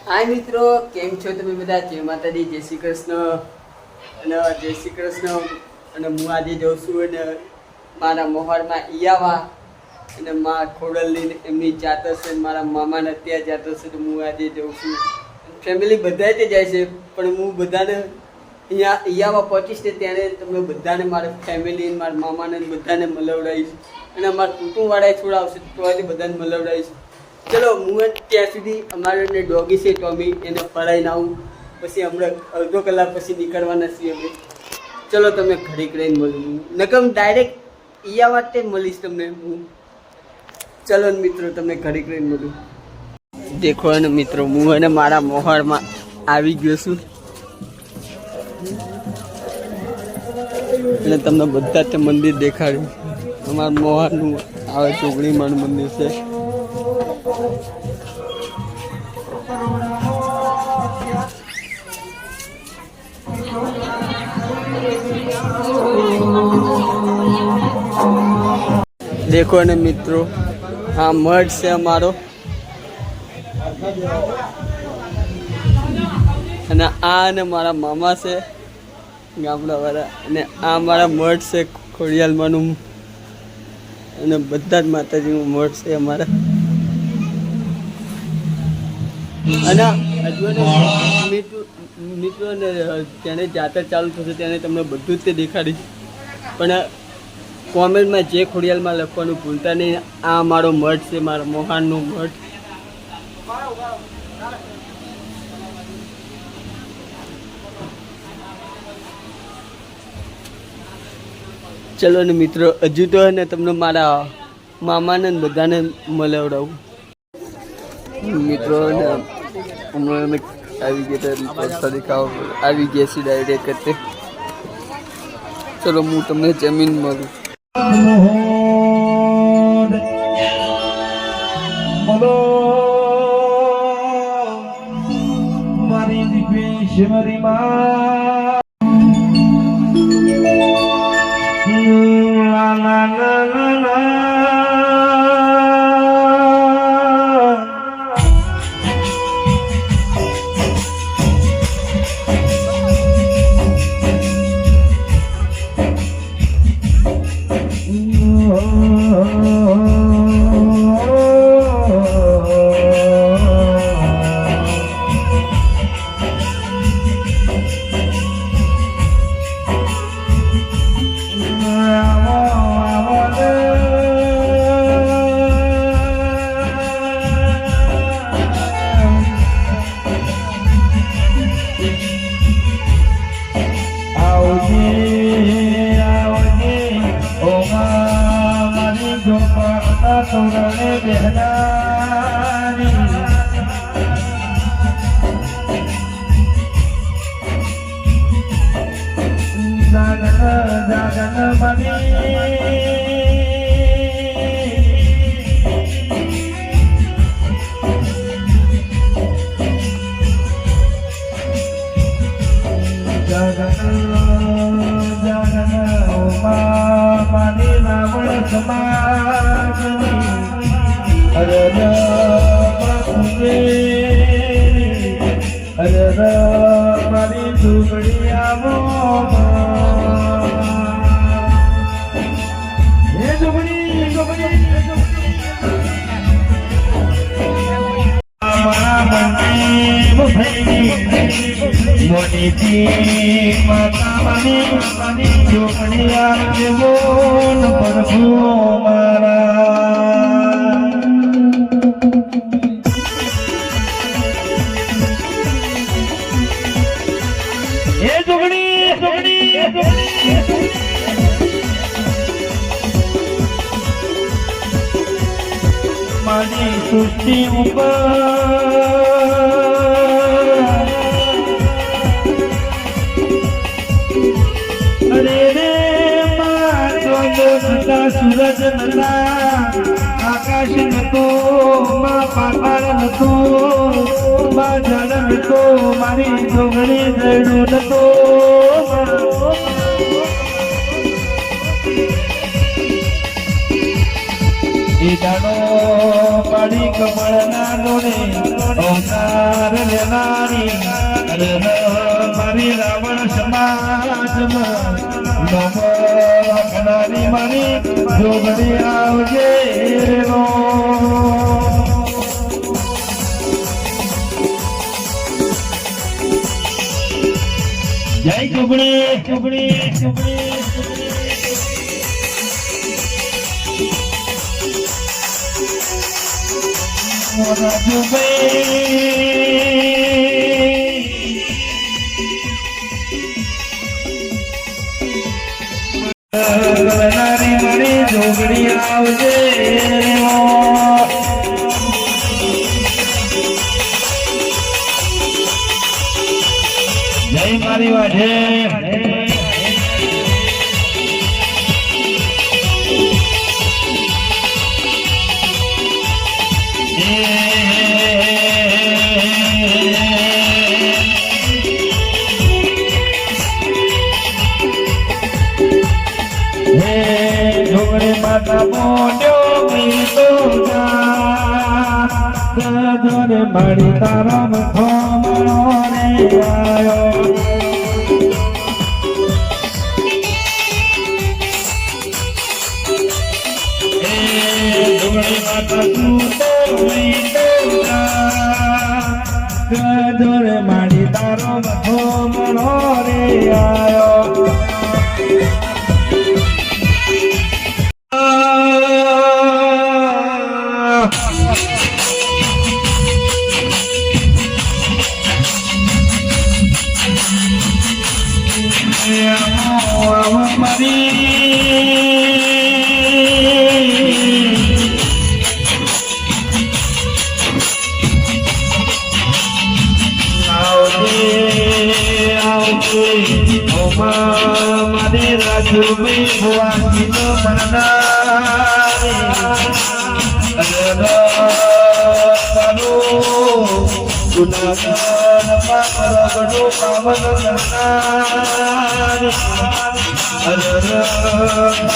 હાય મિત્રો, કેમ છો તમે બધા? જય માતાજી, જય શ્રી કૃષ્ણ અને જય શ્રી કૃષ્ણ. અને હું આજે જાઉં છું અને મારા મોહરમાં ઈયાવા અને મારા ખોડલની એમની જાતર છે, મારા મામાને ત્યાં જાતર છે, તો હું આજે જાઉં છું. ફેમિલી બધા તે જાય છે, પણ હું બધાને અહીંયા ઈયાવા પહોંચીશ ને ત્યારે તમે બધાને મારા ફેમિલી, મારા મામાને બધાને મળવડાવીશ અને મારા કુટુંબવાળાએ છોડાવશે તો આજે બધાને મળવડાવીશ. ચલો હું ત્યાં સુધી અમારે ડોગી છે ટોમી, એને ફરાઈને આવું, પછી હમણાં અડધો કલાક પછી નીકળવાના છીએ અમે. ચલો તમે ઘડીક રહીને મળું, નકમ ડાયરેક્ટ ઈયા વાતે મળીશ તમને હું. ચલો મિત્રો તમને ઘડીક રહીને મળું. દેખો ને મિત્રો, હું અને મારા મોહરમાં આવી ગયો છું અને તમને બધા તે મંદિર દેખાડ્યું. અમારા મોહરનું આવે ચોકડીમાંનું મંદિર છે. દેખો ને મિત્રો, આ મઠ છે અમારો અને આ અને મારા મામા છે ગામડાવાળા, અને આ મારા મઠ છે ખોડિયાલમાંનું, અને બધા જ માતાજીનું મઠ છે અમારા. અને હજુ મિત્રો ને તેને જાતર ચાલુ થશે તેને તમને બધું જ તે દેખાડીશ, પણ કોમેન્ટમાં જે ખોડિયાલમાં લખવાનું ભૂલતા નહીં. આ મારો મઠ છે, મારા મોહાનનો મઠ. ચલો ને મિત્રો, હજુ તો ને તમને મારા મામાને બધાને મળવડાવું. મિત્રો ને હમણાં આવી ગયા દેખાવ આવી ગયા છે ડાયરેક્ટ કરતે. ચલો હું તમને જમીન મળું. મારી દીકરી માં મારી ઝૂંપડી આવો મોટી માતા માની ઝૂંપડી આવજો પ્રભુ મારા. મારી સૃષ્ટિ ઉપર અરે રે સૂરજ નતા, આકાશ નતો, પાતાળ નતો, જળ નતો, મારી ડોંગળી દડો નતો. દાડો પાડી કમળના ડોળે અવતાર નારી મારી રાવણ સમાજમાં નમકનારી મારી જોગણી આવજે રો જય જોગણી જોગણી જોગણી નારી મારી જોગણી આવજે જય મારી વાઢે માતા મોડ્યો ગીતો ગાને મારી તારા મથો મનો રે આયો ડુંગળી માતા તું તો ગીતો ગાને મારી તારો મથો મનો રે આયો મારી રાજુભાઈ ભુવાજી નો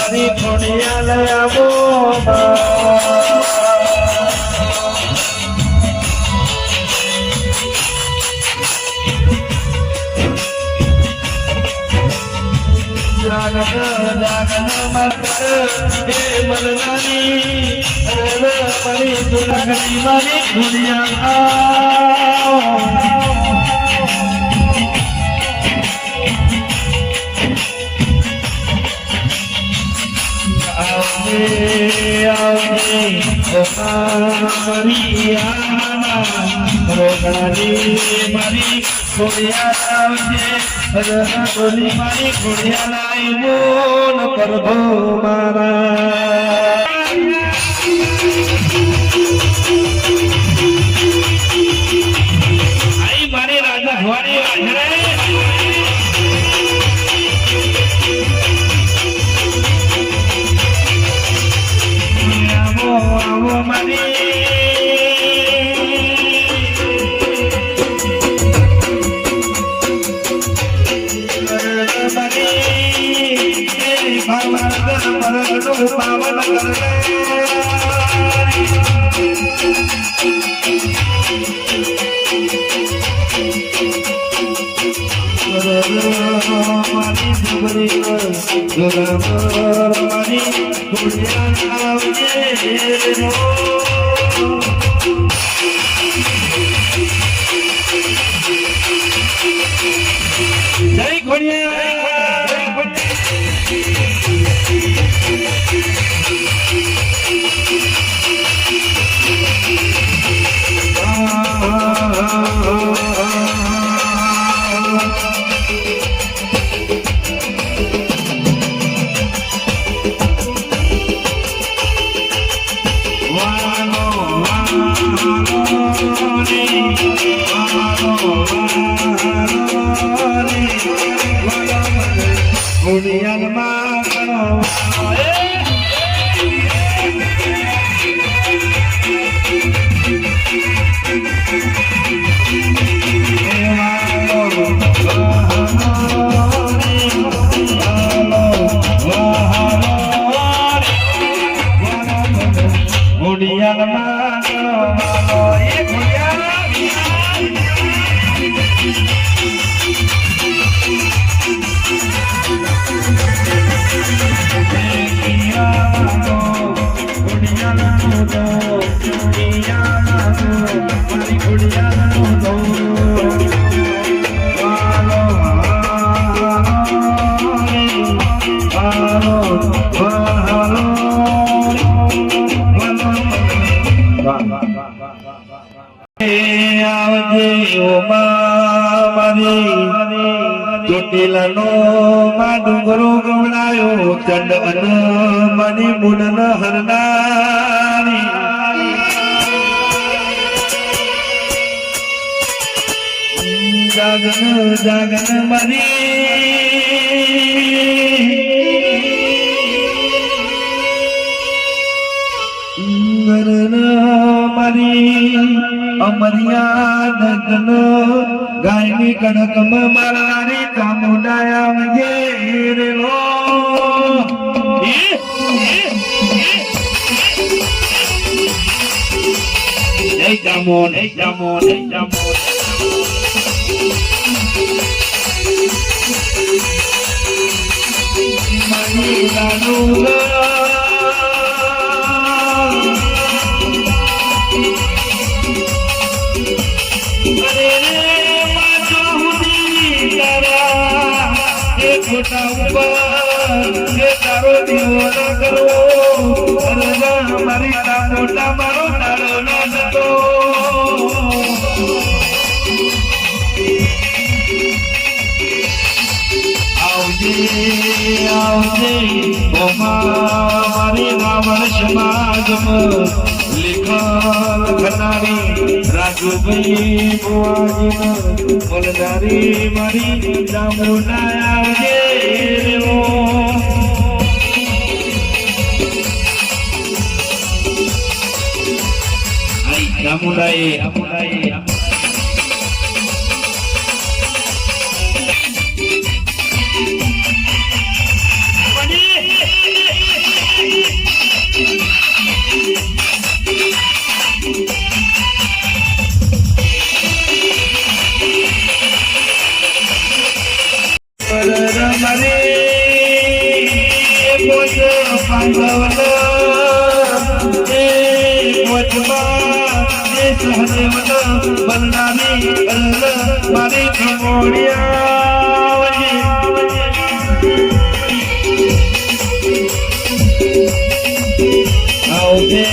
મારી થોડિયા લયાવો મારી મારી ખોડિયા લાઈ બોલ પ્રભુ મારા આઈ મારી રાજા ભવાની આવો આવો મારી પાવન જય ઘોડિયાલ માં ચોટીલાનો માં ડુંગરો ગવડાયો ચંડ અન મની મુનન હરનારી જાગન જાગન મરી અમરિયા દગન ગાયની કડકમ મારારી કામુડાયા રે લો જય જામોન જય જામોન જય જામોન મની લાડુલા ખોટા ઉપર જે તારો દીવો ન કરવો મારી મોટા મારો તારો ન થતો આવજે આવજે મારી રાવણ સમાજમાં લેખન ખનારી રાજુભાઈ બુવાજી બોલનારી મારી જામુના આવજે રે જામુનાએ મારી ખમોડિયા આવજે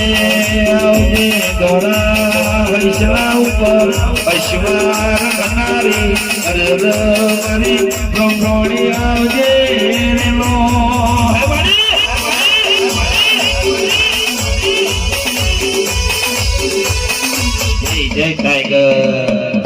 આવજે દોરા હૈસલા ઉપર અશ્વાર બનારી મારી ખમોડિયા આવજે રે લો જય ટાઈગર